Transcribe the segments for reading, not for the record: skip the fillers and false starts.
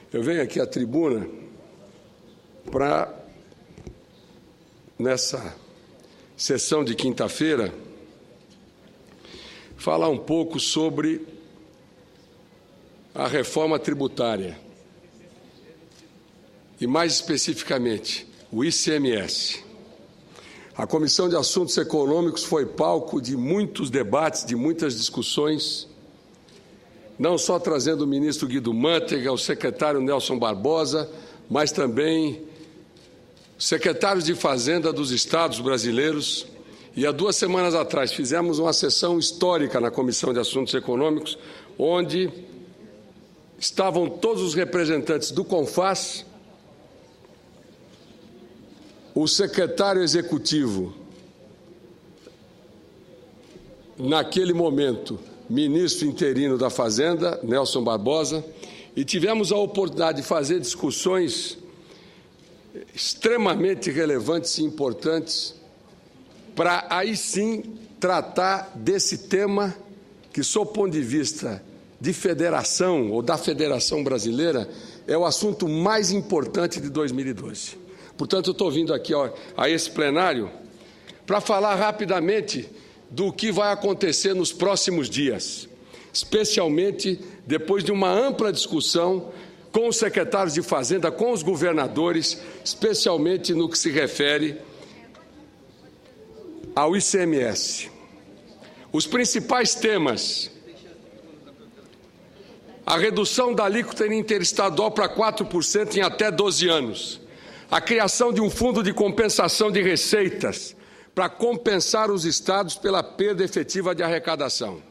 Eu venho aqui à tribuna para, nessa sessão de quinta-feira, falar um pouco sobre a reforma tributária e, mais especificamente, o ICMS. A Comissão de Assuntos Econômicos foi palco de muitos debates, de muitas discussões, não só trazendo o ministro Guido Mantega, o secretário Nelson Barbosa, mas também secretários de Fazenda dos estados brasileiros. E há 2 semanas atrás fizemos uma sessão histórica na Comissão de Assuntos Econômicos, onde estavam todos os representantes do CONFAS, o secretário executivo, naquele momento, ministro interino da Fazenda, Nelson Barbosa, e tivemos a oportunidade de fazer discussões extremamente relevantes e importantes para, aí sim, tratar desse tema que, sob o ponto de vista de federação ou da Federação Brasileira, é o assunto mais importante de 2012. Portanto, eu estou vindo aqui a esse plenário para falar rapidamente do que vai acontecer nos próximos dias, especialmente depois de uma ampla discussão com os secretários de Fazenda, com os governadores, especialmente no que se refere ao ICMS. Os principais temas: a redução da alíquota interestadual para 4% em até 12 anos, a criação de um fundo de compensação de receitas para compensar os estados pela perda efetiva de arrecadação,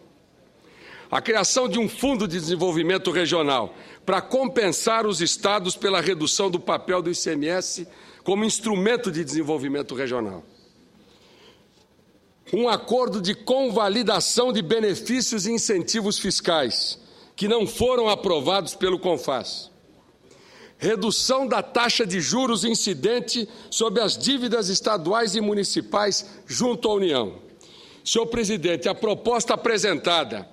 a criação de um fundo de desenvolvimento regional para compensar os estados pela redução do papel do ICMS como instrumento de desenvolvimento regional, um acordo de convalidação de benefícios e incentivos fiscais que não foram aprovados pelo CONFAS, redução da taxa de juros incidente sobre as dívidas estaduais e municipais junto à União. Senhor presidente, a proposta apresentada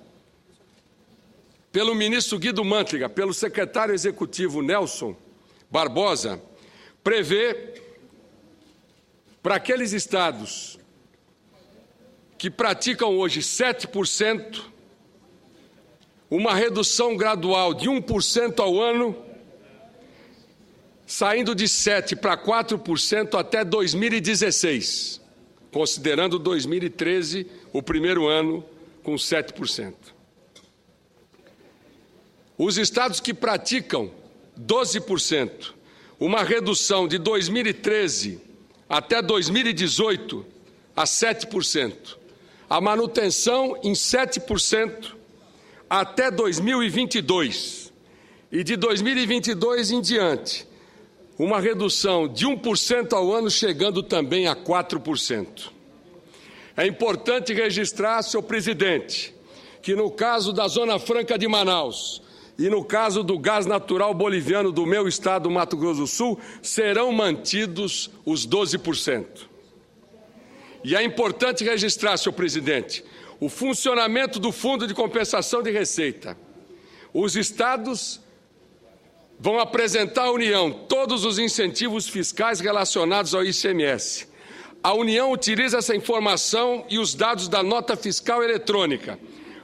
pelo ministro Guido Mantega, pelo secretário executivo Nelson Barbosa, prevê para aqueles estados que praticam hoje 7%, uma redução gradual de 1% ao ano, saindo de 7% para 4% até 2016, considerando 2013 o primeiro ano com 7%. Os estados que praticam 12%, uma redução de 2013 até 2018 a 7%, a manutenção em 7% até 2022 e de 2022 em diante, uma redução de 1% ao ano, chegando também a 4%. É importante registrar, senhor presidente, que no caso da Zona Franca de Manaus e no caso do gás natural boliviano do meu estado, Mato Grosso do Sul, serão mantidos os 12%. E é importante registrar, senhor presidente, o funcionamento do Fundo de Compensação de Receita. Os estados vão apresentar à União todos os incentivos fiscais relacionados ao ICMS. A União utiliza essa informação e os dados da nota fiscal eletrônica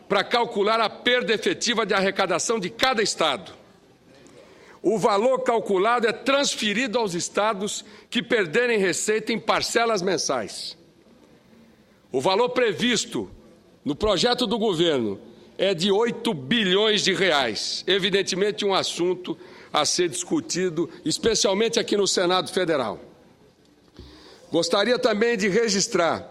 para calcular a perda efetiva de arrecadação de cada estado. O valor calculado é transferido aos estados que perderem receita em parcelas mensais. O valor previsto no projeto do governo é de 8 bilhões de reais, evidentemente um assunto a ser discutido, especialmente aqui no Senado Federal. Gostaria também de registrar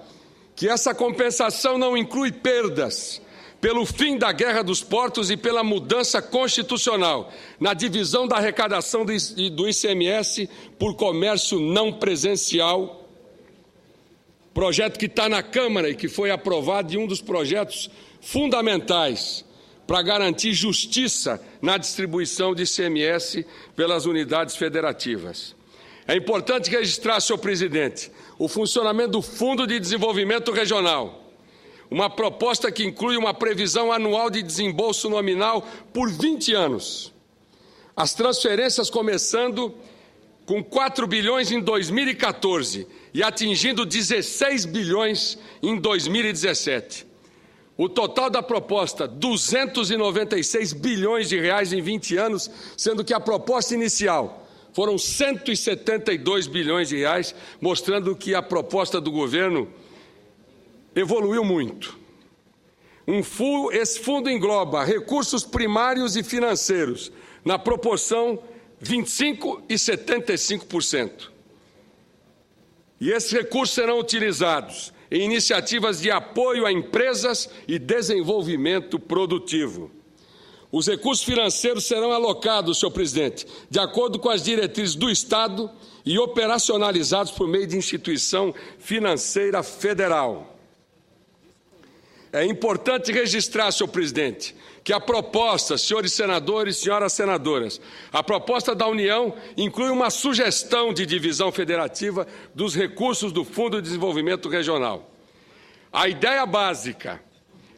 que essa compensação não inclui perdas pelo fim da Guerra dos Portos e pela mudança constitucional na divisão da arrecadação do ICMS por comércio não presencial, projeto que está na Câmara e que foi aprovado, de um dos projetos fundamentais para garantir justiça na distribuição de ICMS pelas unidades federativas. É importante registrar, senhor presidente, o funcionamento do Fundo de Desenvolvimento Regional, uma proposta que inclui uma previsão anual de desembolso nominal por 20 anos, As transferências começando com 4 bilhões em 2014 e atingindo 16 bilhões em 2017. O total da proposta, 296 bilhões de reais em 20 anos, sendo que a proposta inicial foram 172 bilhões de reais, mostrando que a proposta do governo evoluiu muito. Esse fundo engloba recursos primários e financeiros, na proporção 25% e 75%. E esses recursos serão utilizados em iniciativas de apoio a empresas e desenvolvimento produtivo. Os recursos financeiros serão alocados, senhor presidente, de acordo com as diretrizes do Estado e operacionalizados por meio de instituição financeira federal. É importante registrar, senhor presidente, que a proposta, senhores senadores e senhoras senadoras, a proposta da União inclui uma sugestão de divisão federativa dos recursos do Fundo de Desenvolvimento Regional. A ideia básica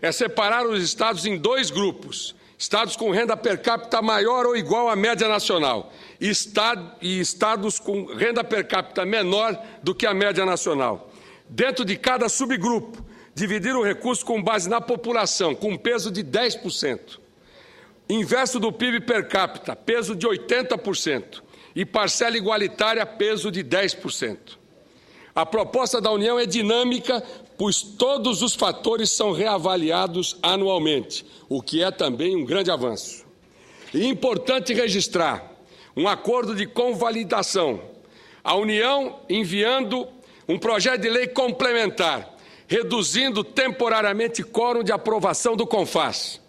é separar os estados em 2 grupos, estados com renda per capita maior ou igual à média nacional e estados com renda per capita menor do que a média nacional. Dentro de cada subgrupo, dividir o recurso com base na população, com peso de 10%. Inverso do PIB per capita, peso de 80%. E parcela igualitária, peso de 10%. A proposta da União é dinâmica, pois todos os fatores são reavaliados anualmente, o que é também um grande avanço. E importante registrar um acordo de convalidação. A União enviando um projeto de lei complementar, reduzindo temporariamente quórum de aprovação do CONFAS,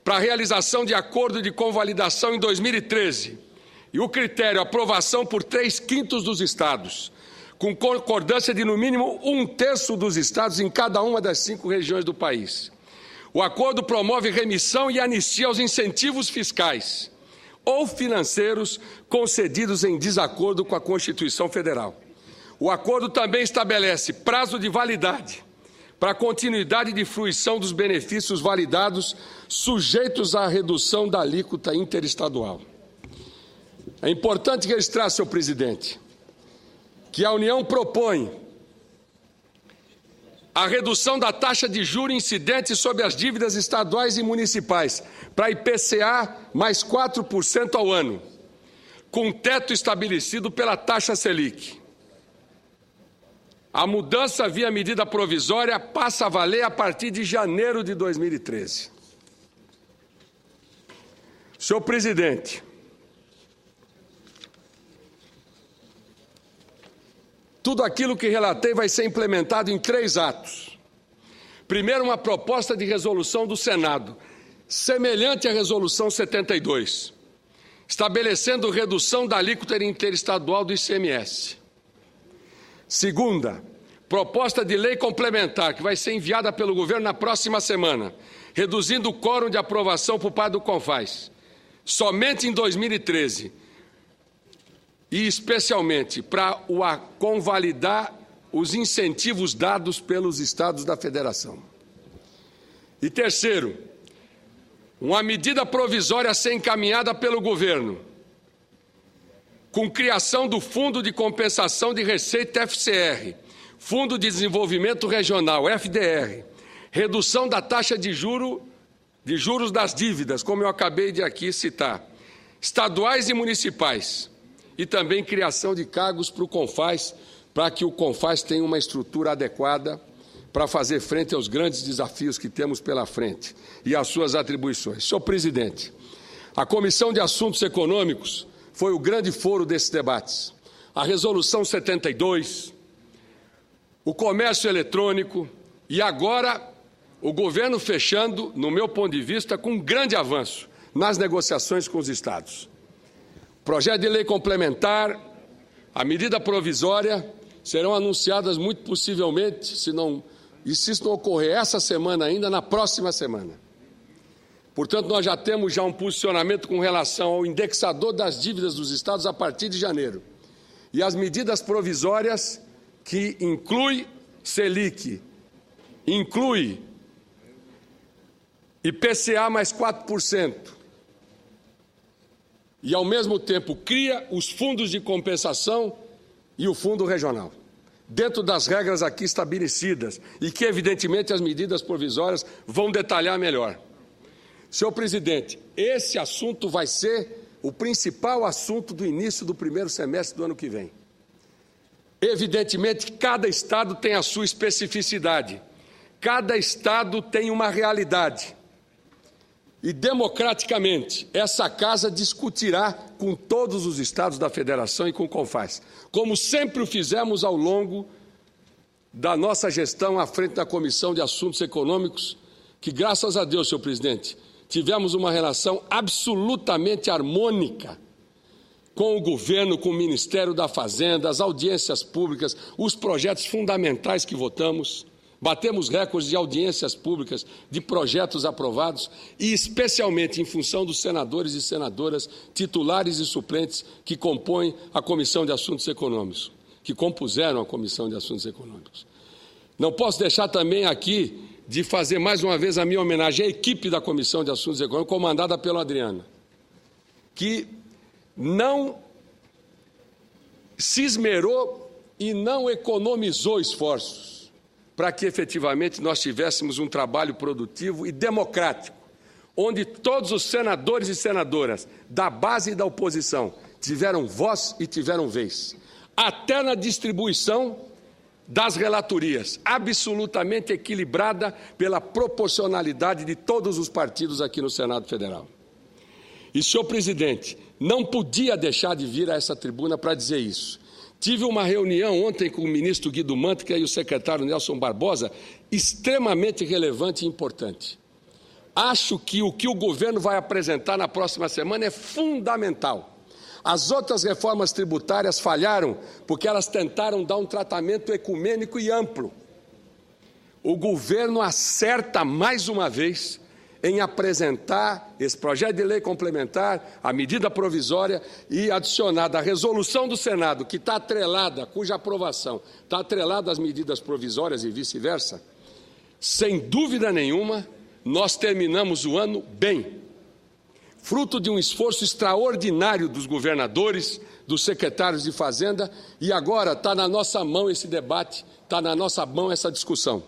para a realização de acordo de convalidação em 2013, e o critério aprovação por 3/5 dos estados, com concordância de no mínimo 1/3 dos estados em cada uma das 5 regiões do país. O acordo promove remissão e anistia aos incentivos fiscais ou financeiros concedidos em desacordo com a Constituição Federal. O acordo também estabelece prazo de validade para a continuidade de fruição dos benefícios validados sujeitos à redução da alíquota interestadual. É importante registrar, senhor presidente, que a União propõe a redução da taxa de juros incidente sobre as dívidas estaduais e municipais para IPCA mais 4% ao ano, com teto estabelecido pela taxa Selic. A mudança via medida provisória passa a valer a partir de janeiro de 2013. Senhor presidente, tudo aquilo que relatei vai ser implementado em 3 atos. Primeiro, uma proposta de resolução do Senado, semelhante à Resolução 72, estabelecendo redução da alíquota interestadual do ICMS. Segunda, proposta de lei complementar, que vai ser enviada pelo governo na próxima semana, reduzindo o quórum de aprovação por parte do CONFAS, somente em 2013, e especialmente para convalidar os incentivos dados pelos estados da federação. E terceiro, uma medida provisória a ser encaminhada pelo governo, com criação do Fundo de Compensação de Receita FCR, Fundo de Desenvolvimento Regional, FDR, redução da taxa de juros das dívidas, como eu acabei de aqui citar, estaduais e municipais, e também criação de cargos para o CONFAS, para que o CONFAS tenha uma estrutura adequada para fazer frente aos grandes desafios que temos pela frente e às suas atribuições. Senhor presidente, a Comissão de Assuntos Econômicos foi o grande foro desses debates. A Resolução 72, o comércio eletrônico e agora o governo fechando, no meu ponto de vista, com um grande avanço nas negociações com os estados. Projeto de lei complementar, a medida provisória serão anunciadas muito possivelmente, se isso não ocorrer essa semana ainda, na próxima semana. Portanto, nós já temos um posicionamento com relação ao indexador das dívidas dos estados a partir de janeiro. E as medidas provisórias que inclui Selic, inclui IPCA mais 4%, e, ao mesmo tempo, cria os fundos de compensação e o fundo regional, dentro das regras aqui estabelecidas e que, evidentemente, as medidas provisórias vão detalhar melhor. Senhor presidente, esse assunto vai ser o principal assunto do início do primeiro semestre do ano que vem. Evidentemente, cada estado tem a sua especificidade, cada estado tem uma realidade. E, democraticamente, essa Casa discutirá com todos os estados da Federação e com o CONFAS, como sempre o fizemos ao longo da nossa gestão à frente da Comissão de Assuntos Econômicos, que, graças a Deus, senhor presidente, tivemos uma relação absolutamente harmônica com o governo, com o Ministério da Fazenda, as audiências públicas, os projetos fundamentais que votamos. Batemos recordes de audiências públicas, de projetos aprovados e, especialmente, em função dos senadores e senadoras, titulares e suplentes que compõem a Comissão de Assuntos Econômicos, que compuseram a Comissão de Assuntos Econômicos. Não posso deixar também aqui de fazer mais uma vez a minha homenagem à equipe da Comissão de Assuntos Econômicos, comandada pelo Adriano, que não se esmerou e não economizou esforços para que, efetivamente, nós tivéssemos um trabalho produtivo e democrático, onde todos os senadores e senadoras da base e da oposição tiveram voz e tiveram vez, até na distribuição das relatorias, absolutamente equilibrada pela proporcionalidade de todos os partidos aqui no Senado Federal. E, senhor presidente, não podia deixar de vir a essa tribuna para dizer isso. Tive uma reunião ontem com o ministro Guido Mantega e o secretário Nelson Barbosa, extremamente relevante e importante. Acho que o governo vai apresentar na próxima semana é fundamental. As outras reformas tributárias falharam porque elas tentaram dar um tratamento ecumênico e amplo. O governo acerta mais uma vez em apresentar esse projeto de lei complementar, a medida provisória e adicionada à resolução do Senado, que está atrelada, cuja aprovação está atrelada às medidas provisórias e vice-versa. Sem dúvida nenhuma, nós terminamos o ano bem, fruto de um esforço extraordinário dos governadores, dos secretários de Fazenda, e agora está na nossa mão esse debate, está na nossa mão essa discussão.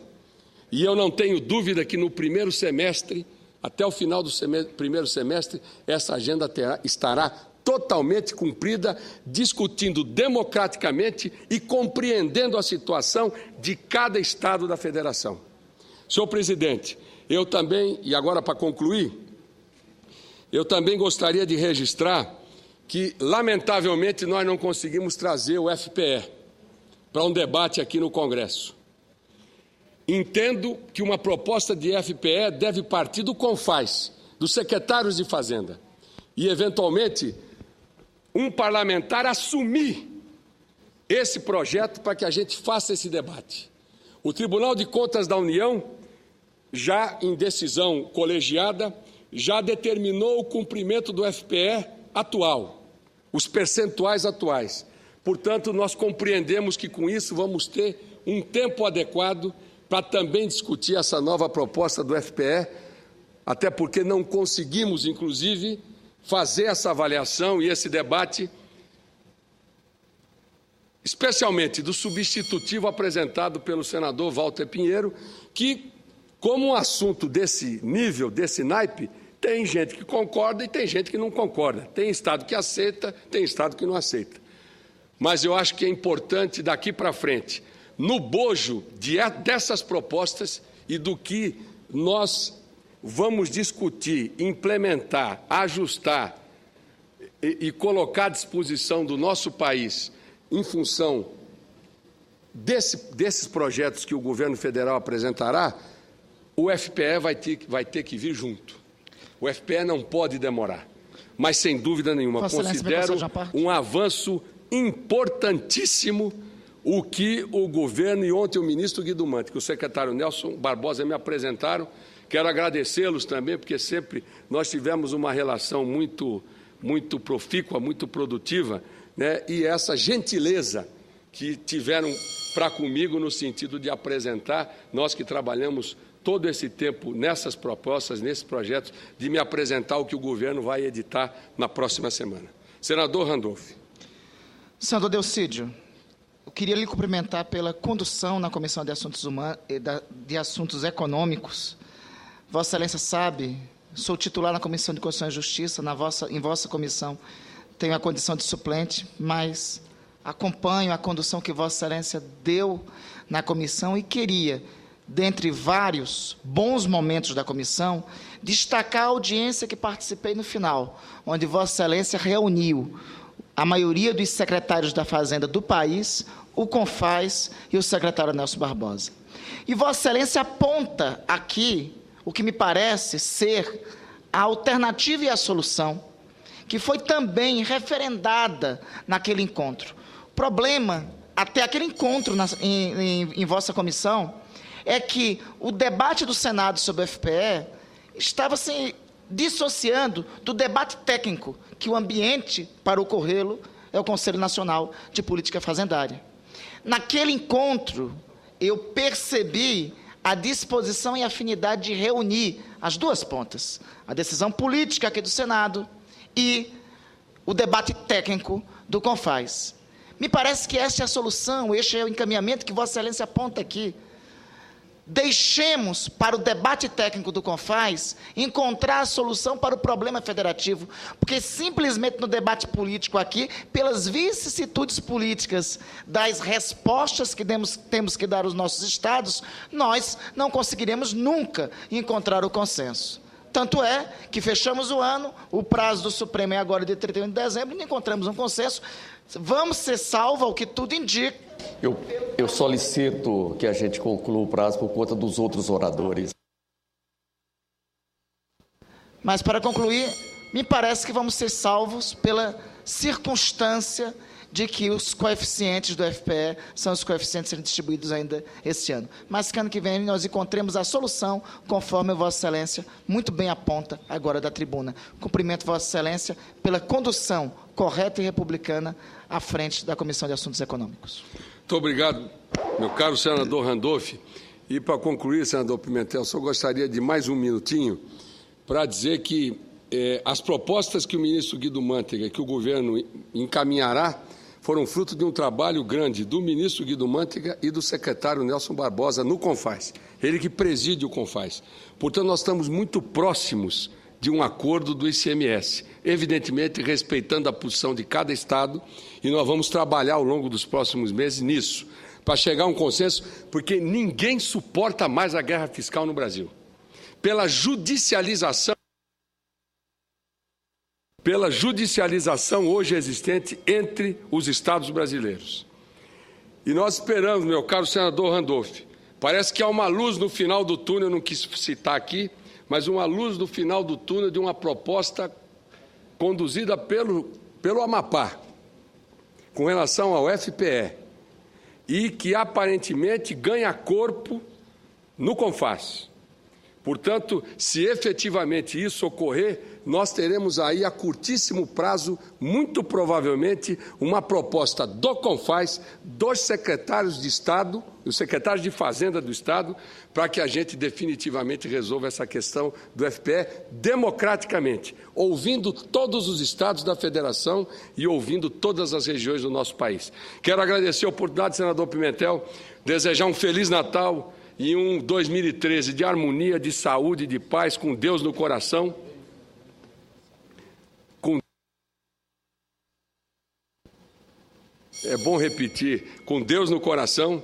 E eu não tenho dúvida que no primeiro semestre, até o final do primeiro semestre, essa agenda estará totalmente cumprida, discutindo democraticamente e compreendendo a situação de cada estado da Federação. Senhor presidente, eu também, e agora para concluir, eu também gostaria de registrar que, lamentavelmente, nós não conseguimos trazer o FPE para um debate aqui no Congresso. Entendo que uma proposta de FPE deve partir do CONFAS, dos secretários de Fazenda, e, eventualmente, um parlamentar assumir esse projeto para que a gente faça esse debate. O Tribunal de Contas da União, já em decisão colegiada, já determinou o cumprimento do FPE atual, os percentuais atuais. Portanto, nós compreendemos que, com isso, vamos ter um tempo adequado para também discutir essa nova proposta do FPE, até porque não conseguimos, inclusive, fazer essa avaliação e esse debate, especialmente do substitutivo apresentado pelo senador Walter Pinheiro, que, como um assunto desse nível, desse naipe, tem gente que concorda e tem gente que não concorda. Tem estado que aceita, tem estado que não aceita. Mas eu acho que é importante, daqui para frente, no bojo dessas propostas e do que nós vamos discutir, implementar, ajustar e colocar à disposição do nosso país em função desses projetos que o governo federal apresentará, o FPE vai ter que vir junto. O FPE não pode demorar, mas, sem dúvida nenhuma, considero um avanço importantíssimo o que o governo e ontem o ministro Guido Mantega e o secretário Nelson Barbosa me apresentaram. Quero agradecê-los também, porque sempre nós tivemos uma relação muito profícua, muito produtiva, né? E essa gentileza que tiveram para comigo no sentido de apresentar, nós que trabalhamos todo esse tempo nessas propostas, nesses projetos, de me apresentar o que o governo vai editar na próxima semana. Senador Randolph. Senador Delcídio, eu queria lhe cumprimentar pela condução na Comissão de Assuntos Econômicos. Vossa Excelência sabe, sou titular na Comissão de Constituição e Justiça, em vossa comissão tenho a condição de suplente, mas acompanho a condução que Vossa Excelência deu na comissão e queria, dentre vários bons momentos da comissão, destacar a audiência que participei no final, onde Vossa Excelência reuniu a maioria dos secretários da Fazenda do país, o CONFAS e o secretário Nelson Barbosa. E Vossa Excelência aponta aqui o que me parece ser a alternativa e a solução, que foi também referendada naquele encontro. O problema, até aquele encontro em vossa comissão, é que o debate do Senado sobre o FPE estava se dissociando do debate técnico, que o ambiente para ocorrê-lo é o Conselho Nacional de Política Fazendária. Naquele encontro, eu percebi a disposição e afinidade de reunir as duas pontas, a decisão política aqui do Senado e o debate técnico do CONFAS. Me parece que esta é a solução, este é o encaminhamento que Vossa Excelência aponta aqui. Deixemos para o debate técnico do CONFAS encontrar a solução para o problema federativo, porque simplesmente no debate político aqui, pelas vicissitudes políticas das respostas que temos que dar aos nossos estados, nós não conseguiremos nunca encontrar o consenso. Tanto é que fechamos o ano, o prazo do Supremo é agora de 31 de dezembro, e não encontramos um consenso. Vamos ser salvos, ao que tudo indica. Eu solicito que a gente conclua o prazo por conta dos outros oradores. Mas, para concluir, me parece que vamos ser salvos pela circunstância de que os coeficientes do FPE são os coeficientes serem distribuídos ainda esse ano. Mas que ano que vem nós encontremos a solução, conforme Vossa Excelência muito bem aponta agora da tribuna. Cumprimento Vossa Excelência pela condução correta e republicana à frente da Comissão de Assuntos Econômicos. Muito obrigado, meu caro senador Randolph. E, para concluir, senador Pimentel, só gostaria de mais um minutinho para dizer que as propostas que o ministro Guido Mantega, que o governo encaminhará, foram fruto de um trabalho grande do ministro Guido Mantega e do secretário Nelson Barbosa no CONFAS, ele que preside o CONFAS. Portanto, nós estamos muito próximos de um acordo do ICMS, evidentemente respeitando a posição de cada Estado, e nós vamos trabalhar ao longo dos próximos meses nisso, para chegar a um consenso, porque ninguém suporta mais a guerra fiscal no Brasil. Pela judicialização hoje existente entre os Estados brasileiros. E nós esperamos, meu caro senador Randolph, parece que há uma luz no final do túnel, eu não quis citar aqui, mas uma luz no final do túnel de uma proposta conduzida pelo Amapá, com relação ao FPE, e que aparentemente ganha corpo no CONFAS. Portanto, se efetivamente isso ocorrer, nós teremos aí a curtíssimo prazo, muito provavelmente, uma proposta do CONFAS, dos secretários de Estado, os secretários de Fazenda do Estado, para que a gente definitivamente resolva essa questão do FPE democraticamente, ouvindo todos os estados da Federação e ouvindo todas as regiões do nosso país. Quero agradecer a oportunidade, senador Pimentel, desejar um Feliz Natal e um 2013 de harmonia, de saúde, de paz, com Deus no coração. É bom repetir, com Deus no coração,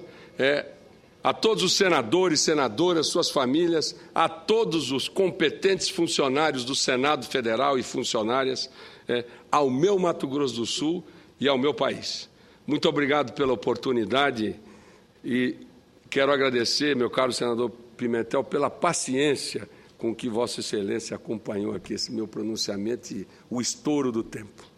a todos os senadores, senadoras, suas famílias, a todos os competentes funcionários do Senado Federal e funcionárias, ao meu Mato Grosso do Sul e ao meu país. Muito obrigado pela oportunidade e quero agradecer, meu caro senador Pimentel, pela paciência com que Vossa Excelência acompanhou aqui esse meu pronunciamento e o estouro do tempo.